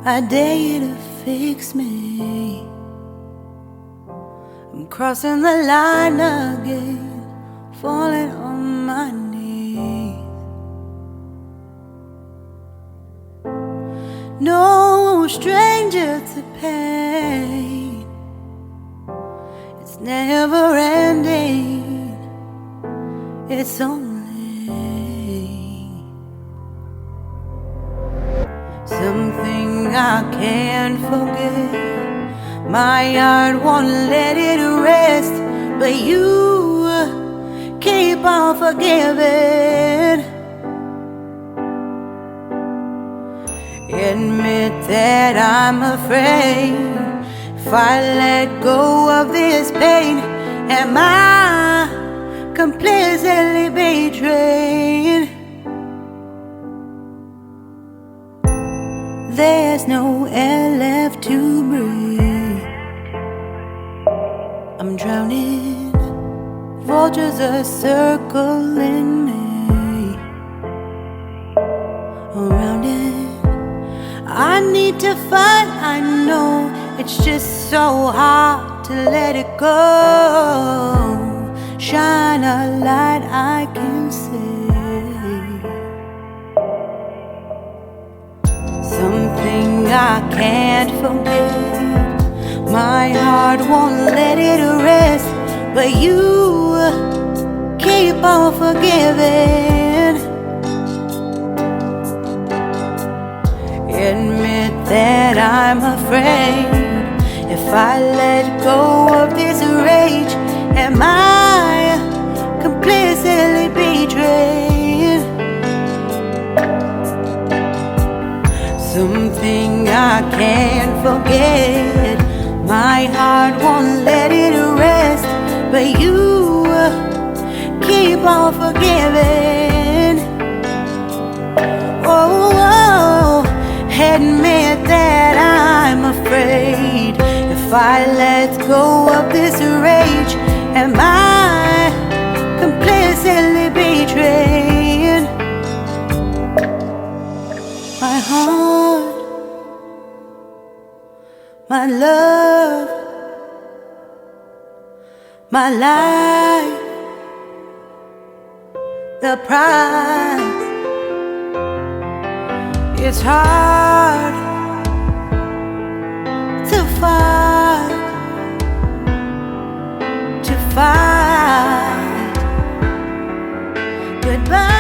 I dare you to fix me. I'm crossing the line again, falling on my knees. No stranger to pain, it's never ending, it's only something I can't forget. My heart won't let it rest, but you keep on forgiving. Admit that I'm afraid. If I let go of this pain, am I completely betrayed? There's no air left to breathe. I'm drowning, vultures are circling me. Around it, I need to fight. I know it's just so hard to let it go. Shine a light I can see. Something I can't forget. My heart won't let it rest, but you keep on forgiving. Admit that I'm afraid. If I let go of this rage, am I completely betrayed? Something I can't forget. My heart won't let it rest, but you keep on forgiving. Oh, admit that I'm afraid. If I let go of this rage, am I completely betrayed? My heart, my love, my life, the price. It's hard to fight, goodbye.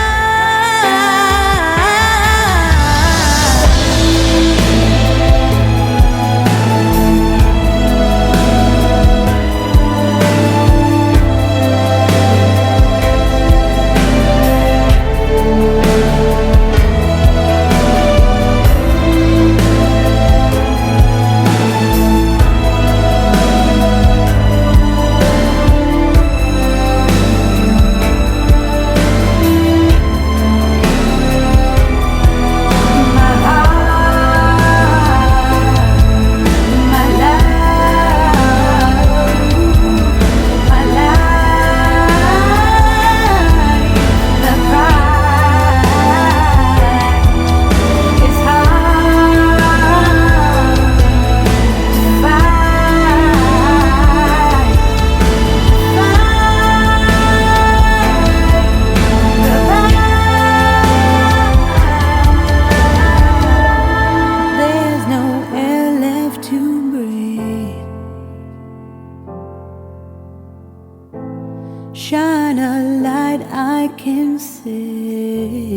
Shine a light I can see.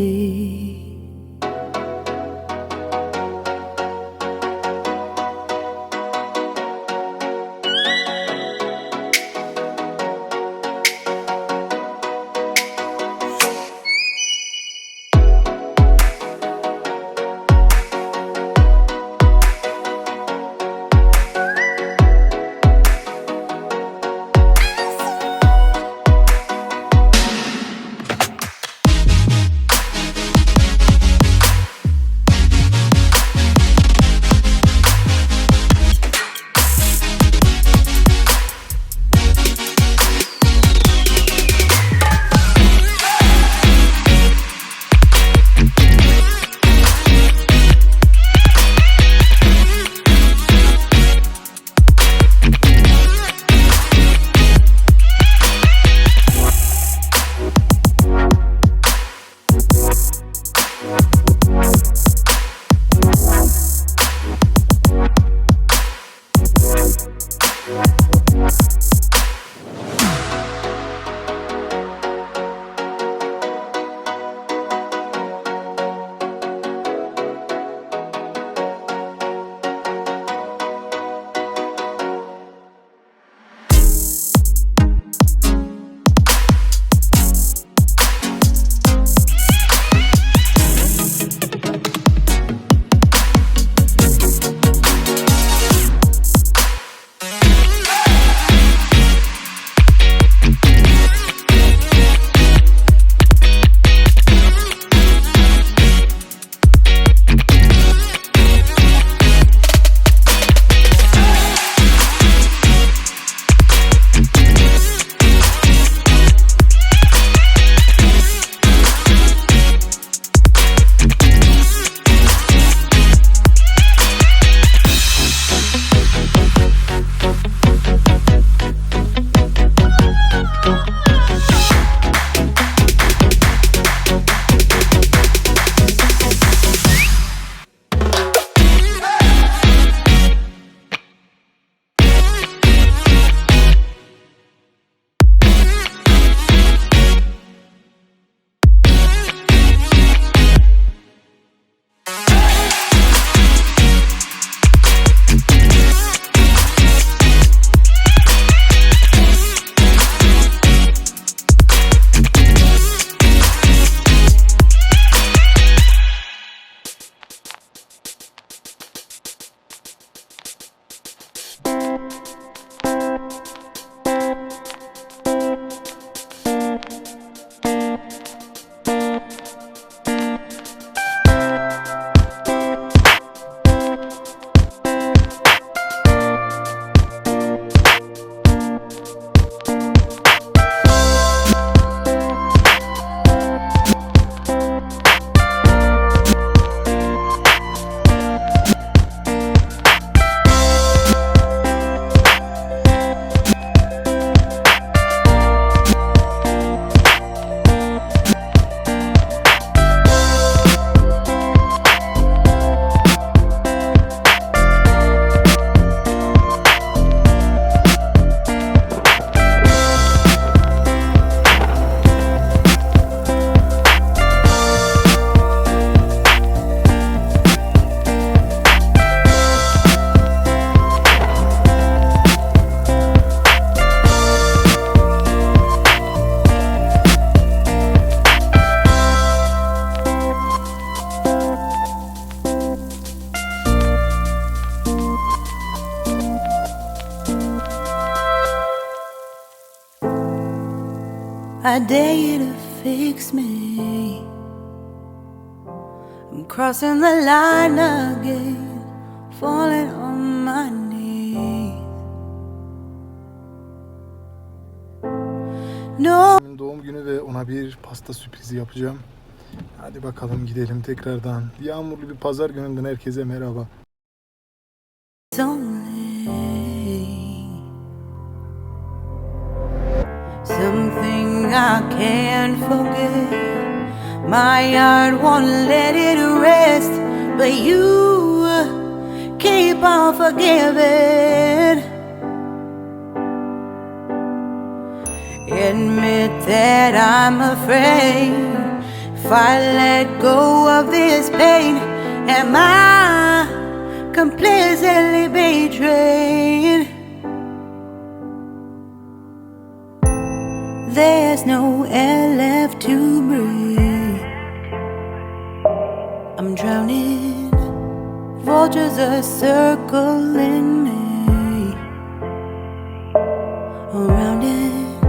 I dare you to fix me. I'm crossing the line again, falling on my knees. No. Doğum günü ve ona bir pasta sürprizi yapacağım. Hadi bakalım gidelim tekrardan. Yağmurlu bir pazar gününden herkese merhaba. Something I can't forget. My heart won't let it rest, but you keep on forgiving. Admit that I'm afraid. If I let go of this pain, am I completely betrayed? There's no air left to breathe. I'm drowning. Vultures are circling me. Around it,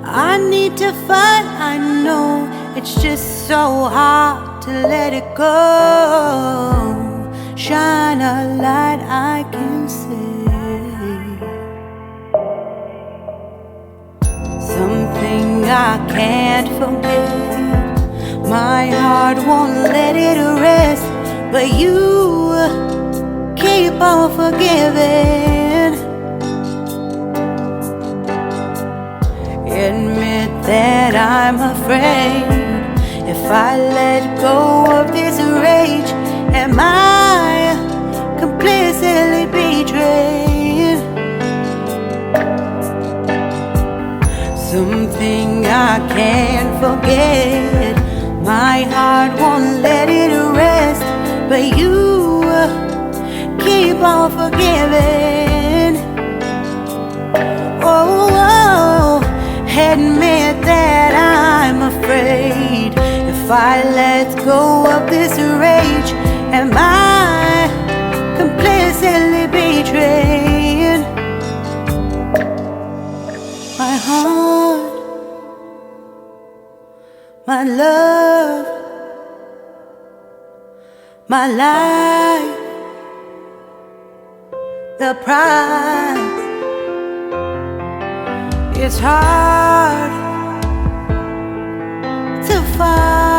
I need to fight. I know it's just so hard to let it go. Shine a light I can see. Something I can't forget. My heart won't let it rest, but you keep on forgiving. Admit that I'm afraid. If I let go of this rage, am I completely betrayed? Something I can't forget. My heart won't let it rest, but you keep on forgiving. Oh, admit that I'm afraid. If I let go of this rage, am I completely betrayed? My heart, my love, my life, the price. It's hard to find.